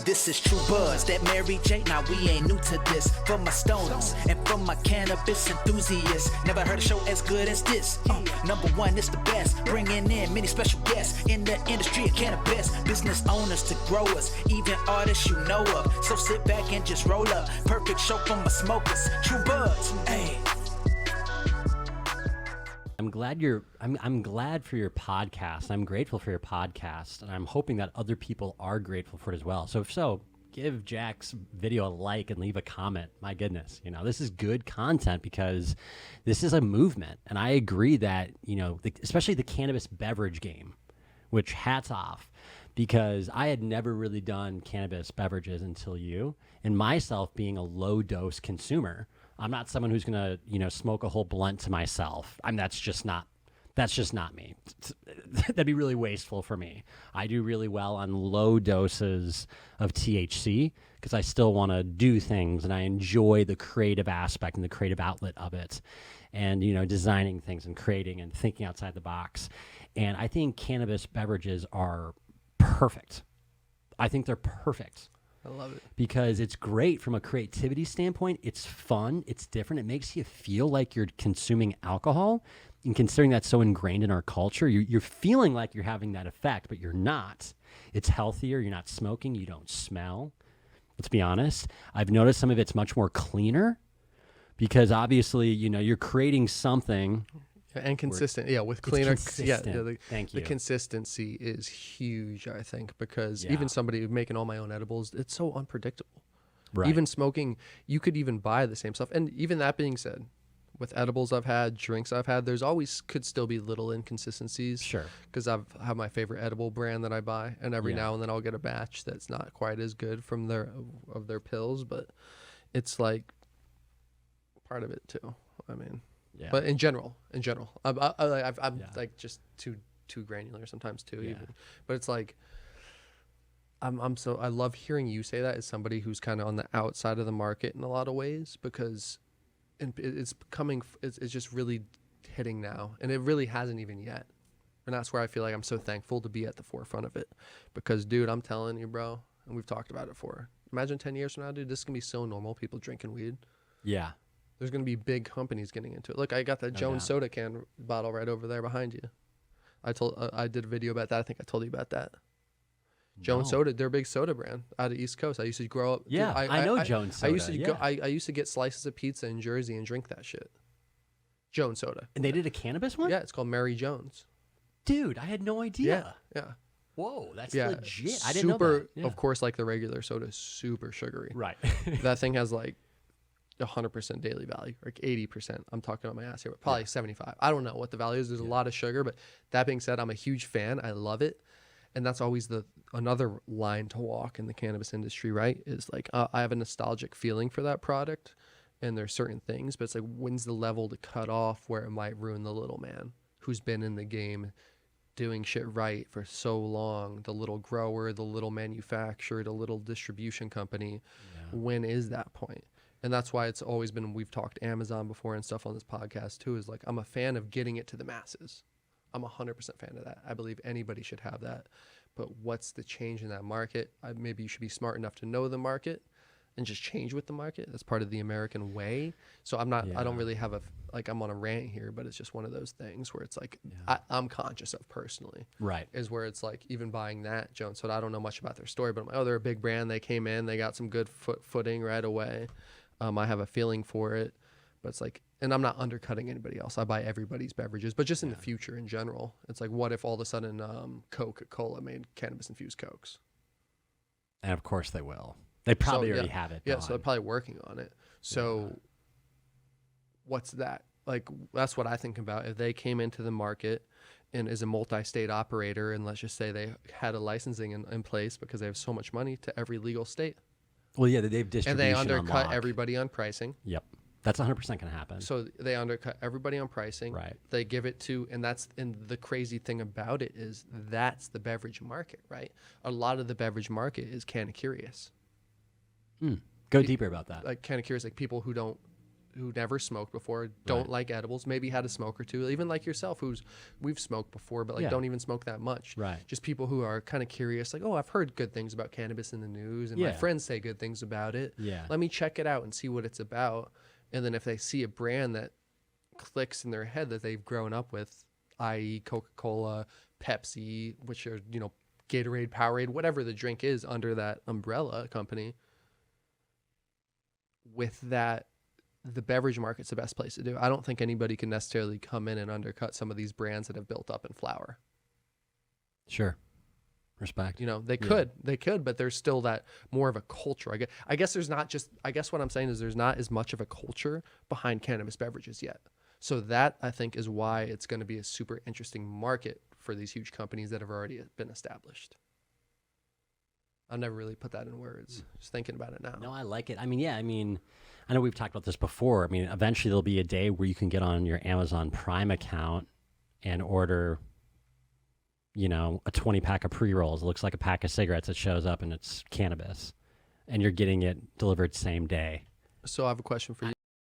This is True Buzz, that Mary J. Now we ain't new to this. For my stoners and for my cannabis enthusiasts, never heard a show as good as this. Number one, it's the best. Bringing in many special guests in the industry of cannabis. Business owners to growers, even artists you know of. So sit back and just roll up. Perfect show for my smokers. True Buzz, hey. I'm glad for your podcast. I'm grateful for your podcast, and I'm hoping that other people are grateful for it as well. So if so, give Jack's video a like and leave a comment. My goodness, this is good content because this is a movement, and I agree that especially the cannabis beverage game, which hats off, because I had never really done cannabis beverages until you, and myself being a low dose consumer. I'm not someone who's going to, smoke a whole blunt to myself. That's just not me. That'd be really wasteful for me. I do really well on low doses of THC because I still want to do things, and I enjoy the creative aspect and the creative outlet of it, and, designing things and creating and thinking outside the box. And I think cannabis beverages are perfect. I think they're perfect. I love it. Because it's great from a creativity standpoint. It's fun. It's different. It makes you feel like you're consuming alcohol. And considering that's so ingrained in our culture, you're feeling like you're having that effect, but you're not. It's healthier. You're not smoking. You don't smell. Let's be honest. I've noticed some of it's much more cleaner because obviously, you're creating something. And consistent, with cleaner. Thank you. The consistency is huge, I think, because even somebody making all my own edibles, it's so unpredictable. Right. Even smoking, you could even buy the same stuff. And even that being said, with edibles I've had, drinks I've had, there's always could still be little inconsistencies. Sure. Because I have my favorite edible brand that I buy, and every now and then I'll get a batch that's not quite as good from their pills, but it's like part of it too. I mean. Yeah. But in general, I'm like just too granular sometimes too. Even, but it's like I love hearing you say that as somebody who's kind of on the outside of the market in a lot of ways, because it's just really hitting now, and it really hasn't even yet, and that's where I feel like I'm so thankful to be at the forefront of it, because dude, I'm telling you, bro, and we've talked about it before. Imagine 10 years from now, dude, this is gonna be so normal. People drinking weed. Yeah. There's going to be big companies getting into it. Look, I got that Jones soda can bottle right over there behind you. I did a video about that. I think I told you about that. Jones Soda, they're a big soda brand out of East Coast. I used to grow up. Yeah, dude, I know Jones Soda. I used to get slices of pizza in Jersey and drink that shit. Jones Soda. And they did a cannabis one? Yeah, it's called Mary Jones. Dude, I had no idea. Yeah. Whoa, that's legit. I didn't know that. Yeah. Of course, like the regular soda, super sugary. Right. That thing has like 100% daily value, like 80%. I'm talking about my ass here, but probably 75. I don't know what the value is. There's a lot of sugar, but that being said, I'm a huge fan. I love it. And that's always another line to walk in the cannabis industry, right? Is like, I have a nostalgic feeling for that product, and there's certain things, but it's like, when's the level to cut off where it might ruin the little man who's been in the game doing shit right for so long, the little grower, the little manufacturer, the little distribution company. When is that point? And that's why it's always been, we've talked Amazon before and stuff on this podcast too, is like, I'm a fan of getting it to the masses. I'm 100% fan of that. I believe anybody should have that. But what's the change in that market? Maybe you should be smart enough to know the market and just change with the market. That's part of the American way. So I don't really have I'm on a rant here, but it's just one of those things where it's like, I'm conscious of personally. Right. Is where it's like, even buying that Jones Soda, I don't know much about their story, but I'm like, they're a big brand. They came in, they got some good footing right away. I have a feeling for it, but it's like, and I'm not undercutting anybody else. I buy everybody's beverages, but just in the future in general, it's like, what if all of a sudden Coca-Cola made cannabis-infused Cokes? And of course they will. They probably already have it. Yeah, so they're probably working on it. So what's that? Like, that's what I think about. If they came into the market and is a multi-state operator, and let's just say they had a licensing in place because they have so much money to every legal state. Well, yeah, they've distribution and they undercut on everybody on pricing. Yep, that's 100% going to happen. So they undercut everybody on pricing. Right. They give it to, and the crazy thing about it is that's the beverage market, right? A lot of the beverage market is kind of curious. Go deeper about that. Like kind of curious, like people who don't who never smoked before, don't like edibles, maybe had a smoke or two, even like yourself, we've smoked before, but like don't even smoke that much. Right. Just people who are kind of curious, like, oh, I've heard good things about cannabis in the news, and my friends say good things about it. Yeah. Let me check it out and see what it's about. And then if they see a brand that clicks in their head that they've grown up with, i.e. Coca-Cola, Pepsi, which are, you know, Gatorade, Powerade, whatever the drink is under that umbrella company, with that, the beverage market's the best place to do. I don't think anybody can necessarily come in and undercut some of these brands that have built up in flower. Sure. Respect. You know, they could, but there's still that more of a culture. I guess there's not just, I guess what I'm saying is there's not as much of a culture behind cannabis beverages yet. So that, I think, is why it's going to be a super interesting market for these huge companies that have already been established. I've never really put that in words, just thinking about it now. No, I like it. I mean, I know we've talked about this before. I mean, eventually there'll be a day where you can get on your Amazon Prime account and order, you know, a 20-pack of pre-rolls. It looks like a pack of cigarettes that shows up and it's cannabis. And you're getting it delivered same day. So I have a question for you.